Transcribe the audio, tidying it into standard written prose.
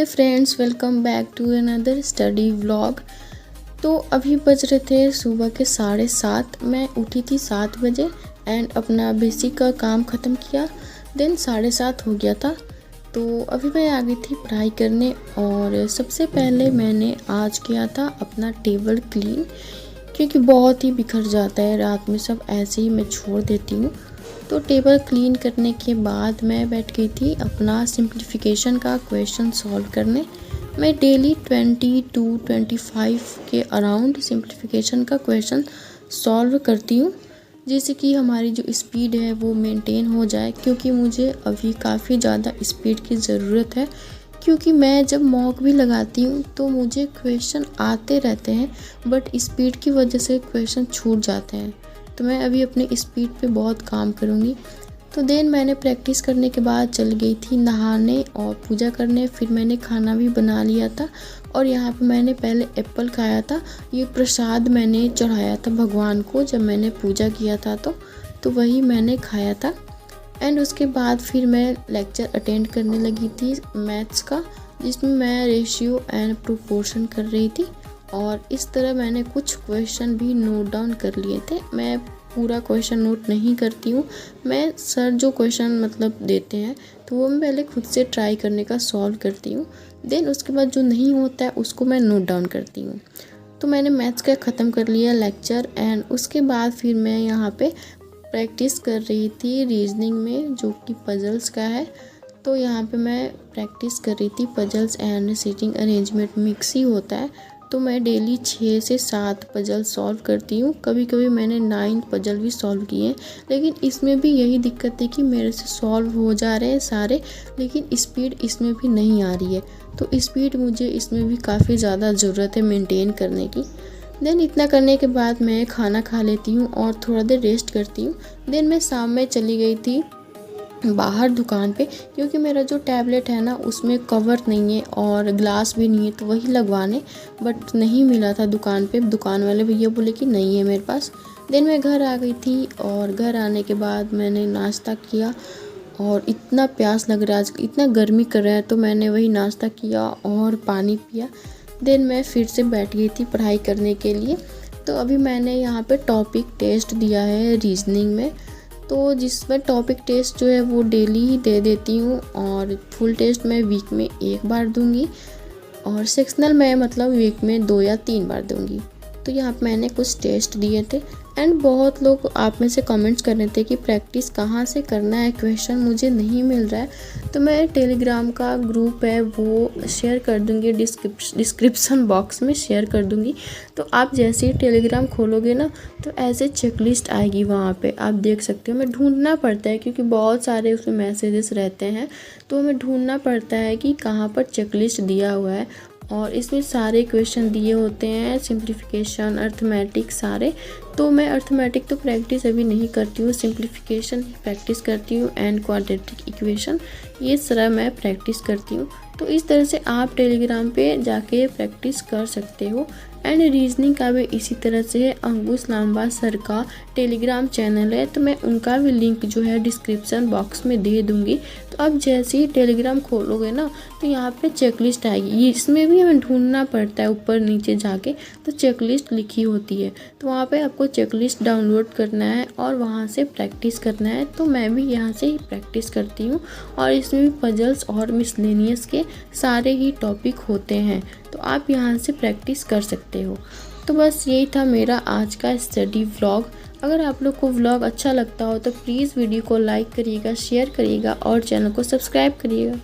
Hi friends, welcome back to another study vlog. तो अभी बज रहे थे सुबह के 7:30। मैं उठी थी 7 बजे एंड अपना बेसिक का काम ख़त्म किया। देन 7:30 हो गया था। तो अभी मैं आ गई थी पढ़ाई करने और सबसे पहले मैंने आज किया था अपना टेबल क्लीन, क्योंकि बहुत ही बिखर जाता है रात में, सब ऐसे ही मैं छोड़ देती हूँ। तो टेबल क्लीन करने के बाद मैं बैठ गई थी अपना सिंप्लीफिकेशन का क्वेश्चन सॉल्व करने। मैं डेली 20 to 25 के अराउंड सिंप्लीफिकेशन का क्वेश्चन सॉल्व करती हूँ, जिससे कि हमारी जो स्पीड है वो मेंटेन हो जाए, क्योंकि मुझे अभी काफ़ी ज़्यादा स्पीड की ज़रूरत है। क्योंकि मैं जब मॉक भी लगाती हूँ तो मुझे क्वेश्चन आते रहते हैं, बट स्पीड की वजह से क्वेश्चन छूट जाते हैं। तो मैं अभी अपनी स्पीड पे बहुत काम करूँगी। तो देन मैंने प्रैक्टिस करने के बाद चल गई थी नहाने और पूजा करने। फिर मैंने खाना भी बना लिया था और यहाँ पे मैंने पहले एप्पल खाया था। ये प्रसाद मैंने चढ़ाया था भगवान को जब मैंने पूजा किया था, तो वही मैंने खाया था। एंड उसके बाद फिर मैं लेक्चर अटेंड करने लगी थी मैथ्स का, जिसमें मैं रेशियो एंड प्रोपोर्शन कर रही थी। और इस तरह मैंने कुछ क्वेश्चन भी नोट डाउन कर लिए थे। मैं पूरा क्वेश्चन नोट नहीं करती हूँ, मैं सर जो क्वेश्चन मतलब देते हैं तो वो मैं पहले खुद से ट्राई करने का सॉल्व करती हूँ। देन उसके बाद जो नहीं होता है उसको मैं नोट डाउन करती हूँ। तो मैंने मैथ्स का ख़त्म कर लिया लेक्चर एंड उसके बाद फिर मैं यहाँ पे प्रैक्टिस कर रही थी रीजनिंग में, जो कि पजल्स का है। तो यहाँ पे मैं प्रैक्टिस कर रही थी puzzles and seating arrangement mix ही होता है। तो मैं डेली 6 से 7 पजल सॉल्व करती हूँ। कभी कभी मैंने 9 पजल भी सॉल्व किए हैं, लेकिन इसमें भी यही दिक्कत है कि मेरे से सॉल्व हो जा रहे हैं सारे, लेकिन स्पीड इसमें भी नहीं आ रही है। तो स्पीड मुझे इसमें भी काफ़ी ज़्यादा ज़रूरत है मेंटेन करने की। देन इतना करने के बाद मैं खाना खा लेती हूँ और थोड़ा देर रेस्ट करती हूँ। देन मैं शाम में चली गई थी बाहर दुकान पे, क्योंकि मेरा जो टैबलेट है ना उसमें कवर नहीं है और ग्लास भी नहीं है, तो वही लगवाने, बट नहीं मिला था दुकान पे। दुकान वाले भैया बोले कि नहीं है मेरे पास। देन मैं घर आ गई थी और घर आने के बाद मैंने नाश्ता किया और इतना प्यास लग रहा है, आज इतना गर्मी कर रहा है, तो मैंने वही नाश्ता किया और पानी पिया। देन मैं फिर से बैठ गई थी पढ़ाई करने के लिए। तो अभी मैंने यहाँ पे टॉपिक टेस्ट दिया है रीजनिंग में, तो जिसमें टॉपिक टेस्ट जो है वो डेली ही दे देती हूँ और फुल टेस्ट मैं वीक में 1 बार दूँगी और सेक्शनल मैं मतलब वीक में 2 या 3 बार दूँगी। तो यहाँ पे मैंने कुछ टेस्ट दिए थे एंड बहुत लोग आप में से कमेंट्स कर रहे थे कि प्रैक्टिस कहाँ से करना है, क्वेश्चन मुझे नहीं मिल रहा है। तो मैं टेलीग्राम का ग्रुप है वो शेयर कर दूँगी, डिस्क्रिप्शन बॉक्स में शेयर कर दूँगी। तो आप जैसे ही टेलीग्राम खोलोगे ना तो ऐसे चेकलिस्ट आएगी, वहाँ पे आप देख सकते हो। हमें ढूंढना पड़ता है क्योंकि बहुत सारे उसमें मैसेजेस रहते हैं, तो हमें ढूंढना पड़ता है कि कहाँ पर चेकलिस्ट दिया हुआ है। और इसमें सारे क्वेश्चन दिए होते हैं, सिंप्लीफिकेशन, अर्थमेटिक सारे। तो मैं अर्थमेटिक तो प्रैक्टिस अभी नहीं करती हूँ, सिंप्लीफिकेशन ही प्रैक्टिस करती हूँ एंड क्वाड्रेटिक इक्वेशन ये सारा मैं प्रैक्टिस करती हूँ। तो इस तरह से आप टेलीग्राम पे जाके प्रैक्टिस कर सकते हो। एंड रीजनिंग का भी इसी तरह से है। अंकुश लांबा सर का टेलीग्राम चैनल है, तो मैं उनका भी लिंक जो है डिस्क्रिप्शन बॉक्स में दे दूँगी। तो आप जैसे ही टेलीग्राम खोलोगे ना तो यहाँ पे चेकलिस्ट आएगी, इसमें भी हमें ढूंढना पड़ता है ऊपर नीचे जाके, तो चेकलिस्ट लिखी होती है। तो वहाँ पे आपको चेकलिस्ट डाउनलोड करना है और वहाँ से प्रैक्टिस करना है। तो मैं भी यहाँ से ही प्रैक्टिस करती हूँ और इसमें भी पजल्स और मिसलेनियस के सारे ही टॉपिक होते हैं, तो आप यहाँ से प्रैक्टिस कर सकते हो। तो बस यही था मेरा आज का स्टडी व्लॉग। अगर आप लोग को व्लॉग अच्छा लगता हो तो प्लीज़ वीडियो को लाइक करिएगा, शेयर करिएगा और चैनल को सब्सक्राइब करिएगा।